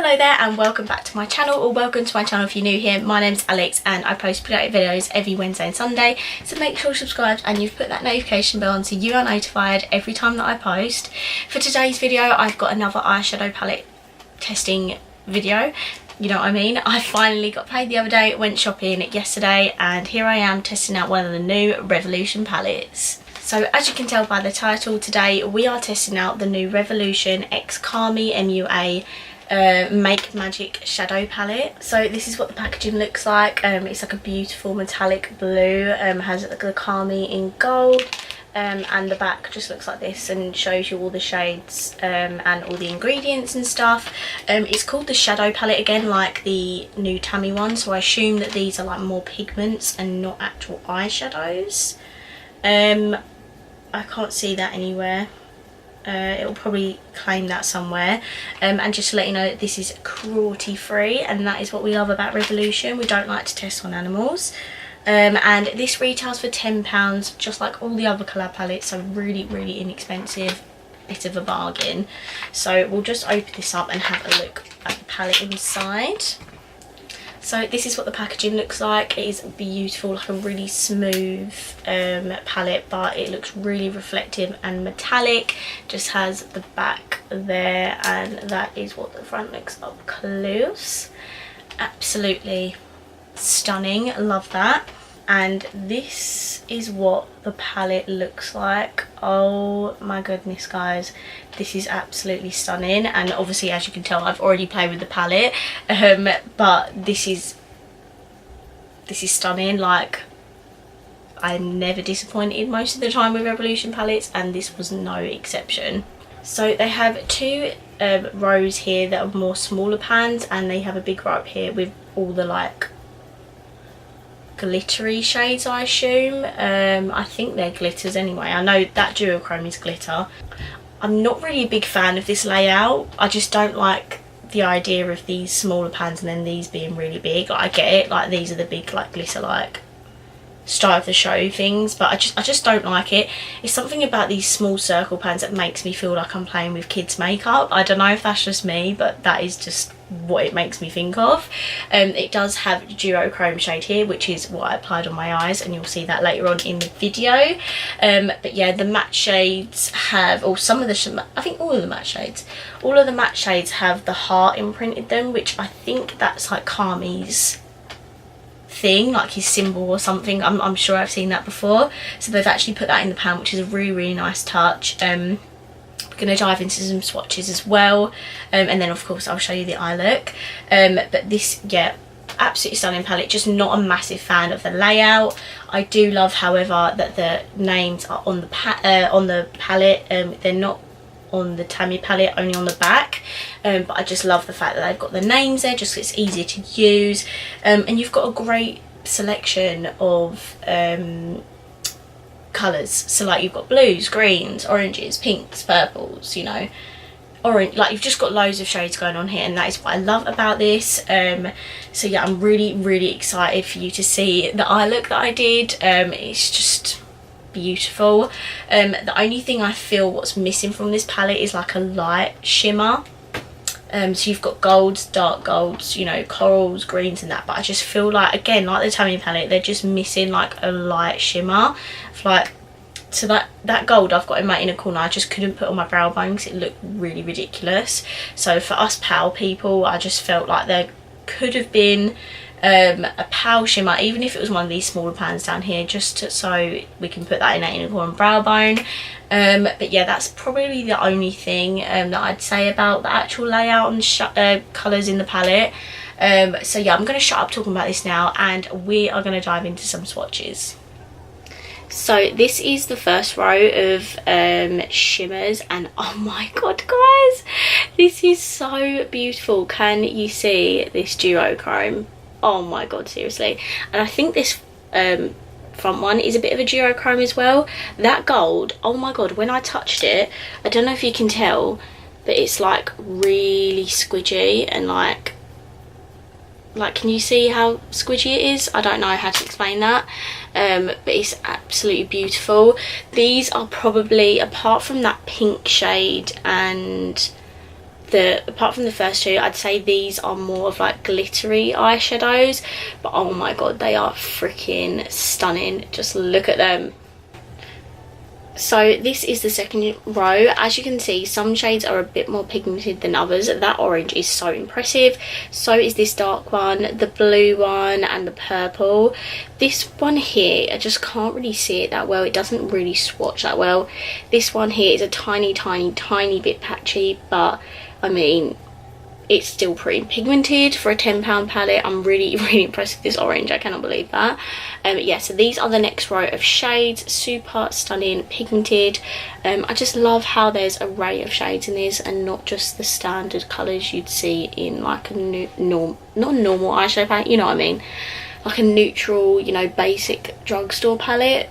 Hello there and welcome back to my channel, or welcome to my channel if you're new here. My name's Alex and I post product videos every Wednesday and Sunday, so make sure you're subscribed and you've put that notification bell on so you are notified every time that I post. For today's video I've got another eyeshadow palette testing video. You know what I mean? I finally got paid the other day, went shopping yesterday, and here I am testing out one of the new Revolution palettes. So as you can tell by the title, today we are testing out the new Revolution x Carmi MUA Make Magic shadow palette. So this is what the packaging looks like. It's like a beautiful metallic blue, has the Carmi in gold, and the back just looks like this and shows you all the shades and all the ingredients and stuff. It's called the shadow palette again, like the new Tammy one, so I assume that these are like more pigments and not actual eyeshadows. I can't see that anywhere. It'll probably claim that somewhere, and just to let you know, this is cruelty free, and that is what we love about Revolution. We don't like to test on animals, and this retails for £10, just like all the other colour palettes, so really inexpensive, bit of a bargain. So we'll just open this up and have a look at the palette inside. So this is what the packaging looks like. It is beautiful, like a really smooth palette, but it looks really reflective and metallic. Just has the back there, and that is what the front looks up close. Absolutely stunning, love that. And this is what the palette looks like. Oh my goodness guys, this is absolutely stunning. And obviously, as you can tell, I've already played with the palette, but this is stunning. Like, I'm never disappointed most of the time with Revolution palettes, and this was no exception. So they have two rows here that are more smaller pans, and they have a big row up here with all the like glittery shades, I assume. I think they're glitters anyway. I know that duochrome is glitter. I'm not really a big fan of this layout. I just don't like the idea of these smaller pans and then these being really big. Like, I get it, like these are the big like glitter like star of the show things, but I just don't like it. It's something about these small circle pans that makes me feel like I'm playing with kids makeup. I don't know if that's just me, but that is just what it makes me think of. It does have duochrome shade here, which is what I applied on my eyes, and you'll see that later on in the video. But yeah, the matte shades have, or some of the, I think all of the matte shades have the heart imprinted them, which I think that's like Carmi's thing, like his symbol or something. I'm sure I've seen that before, so they've actually put that in the pan, which is a really nice touch. We're going to dive into some swatches as well, and then of course I'll show you the eye look. But this, yeah, absolutely stunning palette. Just not a massive fan of the layout. I do love, however, that the names are on the palette. They're not on the Tammy palette, only on the back, but I just love the fact that they've got the names there, just so it's easier to use. And you've got a great selection of colours, so like you've got blues, greens, oranges, pinks, purples, you know, orange, like you've just got loads of shades going on here, and that is what I love about this. So yeah, I'm really excited for you to see the eye look that I did. It's just beautiful. The only thing I feel what's missing from this palette is like a light shimmer. So you've got golds, dark golds, you know, corals, greens and that, but I just feel like, again, like the Tammy palette, they're just missing like a light shimmer. Like, so that gold I've got in my inner corner, I just couldn't put on my brow bone because it looked really ridiculous. So for us pale people, I just felt like there could have been a pale shimmer, even if it was one of these smaller pans down here, just so we can put that in our inner corner and brow bone. But yeah, that's probably the only thing that I'd say about the actual layout and colours in the palette. So yeah, I'm going to shut up talking about this now, and we are going to dive into some swatches. So this is the first row of shimmers, and oh my god guys, this is so beautiful. Can you see this duochrome? Oh my god, seriously. And I think this front one is a bit of a duochrome as well. That gold, oh my god, when I touched it, I don't know if you can tell, but it's like really squidgy, and like can you see how squidgy it is? I don't know how to explain that, but it's absolutely beautiful. These are probably, apart from that pink shade and apart from the first two, I'd say these are more of like glittery eyeshadows, but oh my god, they are freaking stunning. Just look at them. So this is the second row. As you can see, some shades are a bit more pigmented than others. That orange is so impressive. So is this dark one, the blue one, and the purple. This one here, I just can't really see it that well. It doesn't really swatch that well. This one here is a tiny bit patchy, but I mean, it's still pretty pigmented for a £10 palette. I'm really impressed with this orange. I cannot believe that. Yeah, so these are the next row of shades. Super stunning, pigmented. I just love how there's an array of shades in this and not just the standard colours you'd see in like a not normal eyeshadow palette, you know what I mean, like a neutral, you know, basic drugstore palette.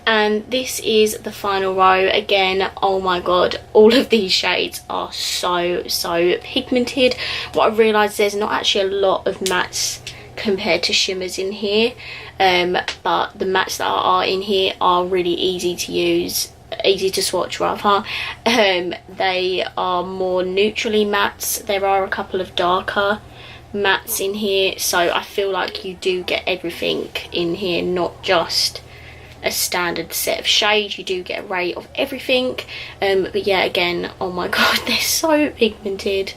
And this is the final row. Again, oh my god, all of these shades are so pigmented. What I've realised, there's not actually a lot of mattes compared to shimmers in here, but the mattes that are in here are really easy to use, easy to swatch rather. They are more neutrally mattes. There are a couple of darker mattes in here, so I feel like you do get everything in here, not just a standard set of shades. You do get an array of everything. But yeah, again, oh my god, they're so pigmented.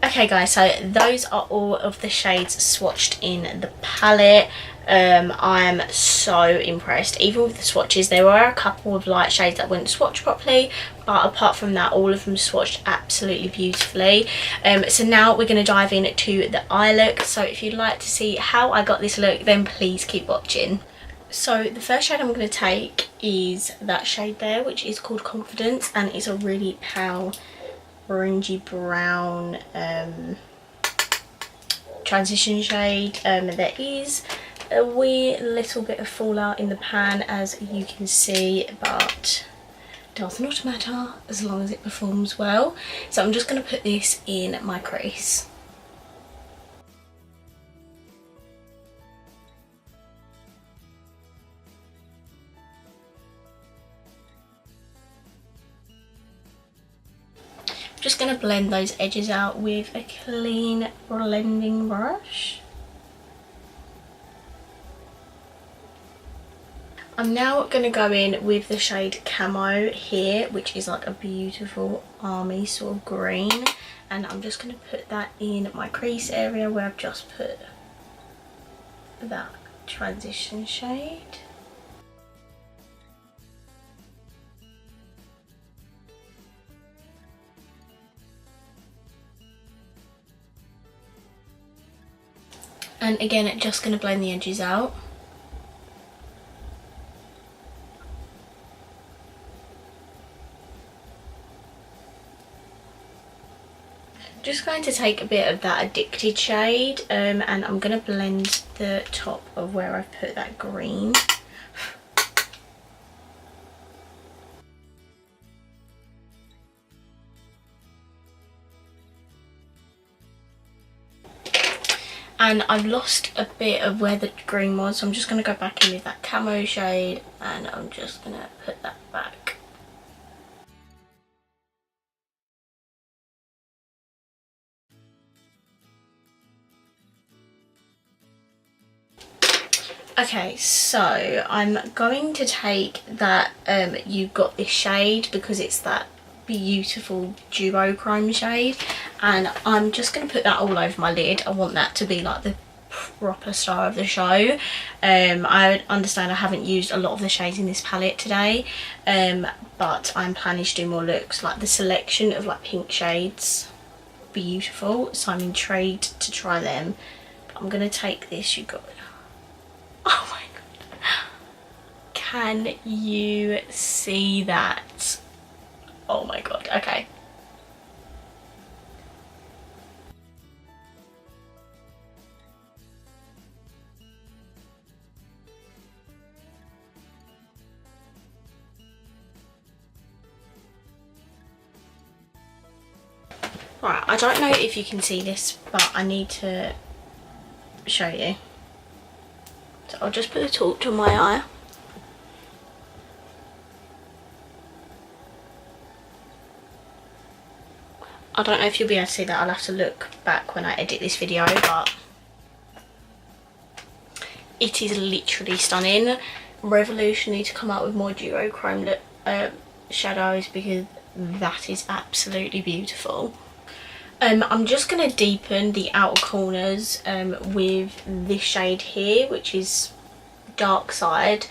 Okay guys, so those are all of the shades swatched in the palette. I'm so impressed. Even with the swatches, there were a couple of light shades that wouldn't swatch properly, but apart from that, all of them swatched absolutely beautifully. So now we're going to dive into the eye look. So if you'd like to see how I got this look, then please keep watching. So the first shade I'm going to take is that shade there, which is called Confidence, and it's a really pale orangey brown transition shade. There is a wee little bit of fallout in the pan, as you can see, but does not matter as long as it performs well. So I'm just going to put this in my crease. Just going to blend those edges out with a clean blending brush. I'm now going to go in with the shade Camo here, which is like a beautiful army sort of green, and I'm just going to put that in my crease area where I've just put that transition shade. And again, just going to blend the edges out. Just going to take a bit of that Addicted shade, and I'm going to blend the top of where I've put that green. And I've lost a bit of where the green was, so I'm just going to go back in with that Camo shade, and I'm just going to put that back. Okay, so I'm going to take that You've Got This shade, because it's that beautiful duochrome shade, and I'm just going to put that all over my lid. I want that to be like the proper star of the show. I understand I haven't used a lot of the shades in this palette today, but I'm planning to do more looks. Like the selection of like pink shades, beautiful, so I'm intrigued to try them. But I'm going to take this. You got, oh my god, can you see that? Oh my god, okay. Right, I don't know if you can see this, but I need to show you. So I'll just put the torch on my eye. I don't know if you'll be able to see that. I'll have to look back when I edit this video, but it is literally stunning. Revolution need to come out with more duochrome shadows, because that is absolutely beautiful. I'm just going to deepen the outer corners with this shade here, which is Dark Side,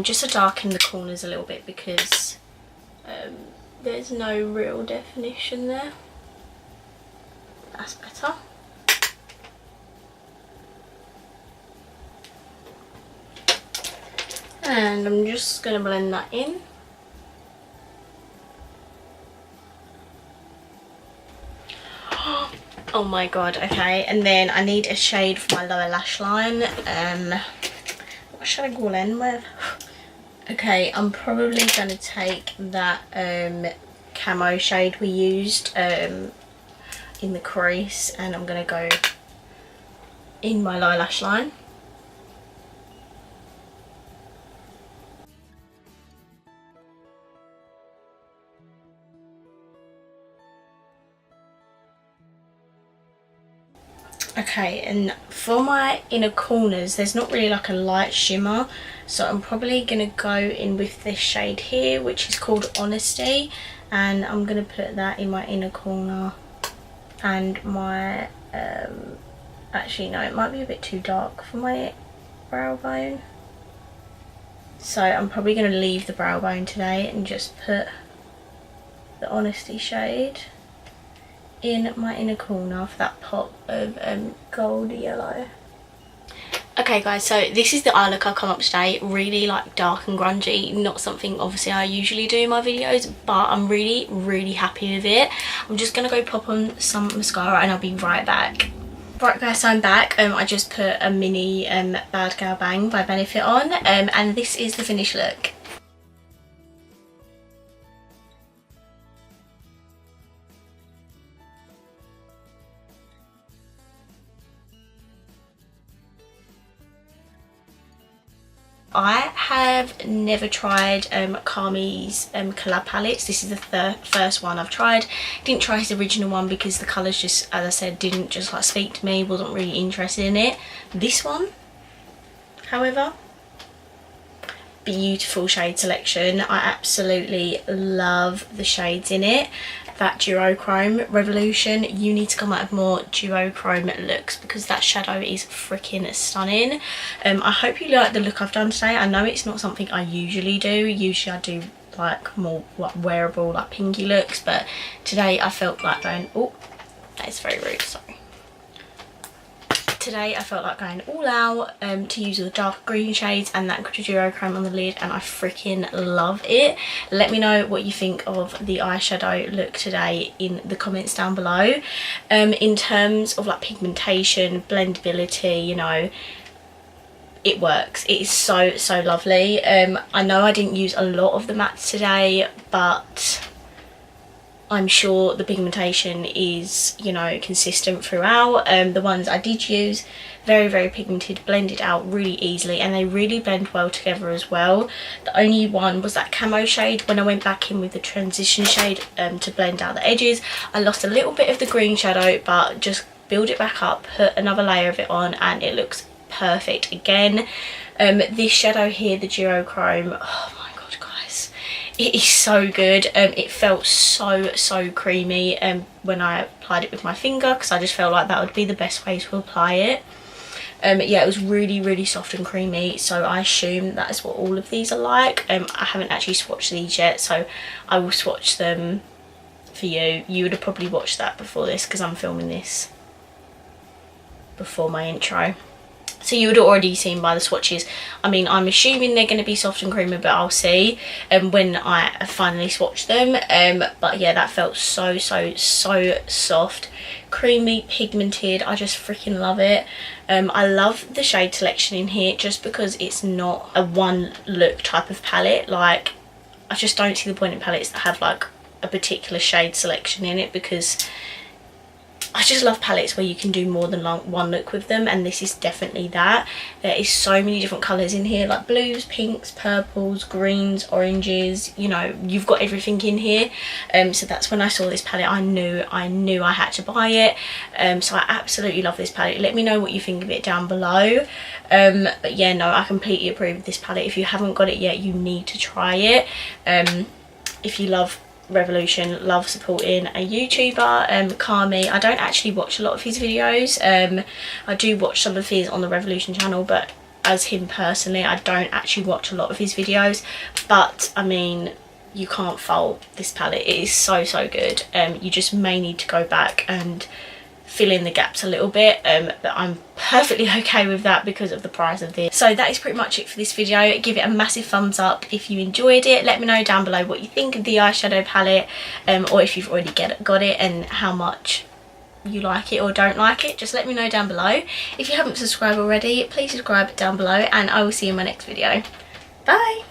just to darken the corners a little bit, because there's no real definition there. That's better. And I'm just going to blend that in. Oh my god, okay. And then I need a shade for my lower lash line. What should I go in with? Okay, I'm probably going to take that camo shade we used in the crease, and I'm going to go in my lower lash line. Okay, and for my inner corners, there's not really like a light shimmer, so I'm probably going to go in with this shade here, which is called Honesty, and I'm going to put that in my inner corner. And my actually no, it might be a bit too dark for my brow bone, so I'm probably going to leave the brow bone today and just put the Honesty shade in my inner corner for that pop of gold yellow. Okay guys, so this is the eye look I've come up today. Really like dark and grungy, not something obviously I usually do in my videos, but I'm really happy with it. I'm just gonna go pop on some mascara and I'll be right back. Right guys, so I'm back. I just put a mini Bad Girl Bang by Benefit on, and this is the finished look. I have never tried Carmi's collab palettes. This is the first one I've tried. Didn't try his original one because the colours just, as I said, didn't just like speak to me. Wasn't really interested in it. This one, however, beautiful shade selection. I absolutely love the shades in it. That duochrome, Revolution, you need to come out with more duochrome looks, because that shadow is freaking stunning. I hope you like the look I've done today. I know it's not something I usually do. Usually I do like more like wearable, like pinky looks, but today I felt like going, oh, that is very rude, sorry. Today I felt like going all out to use the dark green shades and that duochrome on the lid, and I freaking love it. Let me know what you think of the eyeshadow look today in the comments down below. In terms of like pigmentation, blendability, you know, it works. It is so lovely. I know I didn't use a lot of the mattes today, but I'm sure the pigmentation is, you know, consistent throughout. The ones I did use, very pigmented, blended out really easily, and they really blend well together as well. The only one was that camo shade. When I went back in with the transition shade to blend out the edges, I lost a little bit of the green shadow, but just build it back up, put another layer of it on, and it looks perfect again. This shadow here, the duochrome, oh my god guys, it is so good. It felt so creamy when I applied it with my finger, because I just felt like that would be the best way to apply it. Yeah, it was really soft and creamy, so I assume that is what all of these are like. I haven't actually swatched these yet, so I will swatch them for you. You would have probably watched that before this, because I'm filming this before my intro, so you would have already seen by the swatches. I mean, I'm assuming they're going to be soft and creamy, but I'll see when I finally swatch them. But yeah, that felt so soft, creamy, pigmented. I just freaking love it. I love the shade selection in here, just because it's not a one look type of palette. Like, I just don't see the point in palettes that have like a particular shade selection in it, because I just love palettes where you can do more than one look with them, and this is definitely that. There is so many different colours in here, like blues, pinks, purples, greens, oranges, you know, you've got everything in here. So that's when I saw this palette, I knew I had to buy it. So I absolutely love this palette. Let me know what you think of it down below. But yeah, no, I completely approve of this palette. If you haven't got it yet, you need to try it. If you love Revolution, love supporting a YouTuber, Carmi. I don't actually watch a lot of his videos. I do watch some of his on the Revolution channel, but as him personally, I don't actually watch a lot of his videos. But I mean, you can't fault this palette. It is so good. You just may need to go back and fill in the gaps a little bit, but I'm perfectly okay with that because of the price of this. So that is pretty much it for this video. Give it a massive thumbs up if you enjoyed it. Let me know down below what you think of the eyeshadow palette, or if you've already got it and how much you like it or don't like it. Just let me know down below. If you haven't subscribed already, please subscribe down below, and I will see you in my next video. Bye.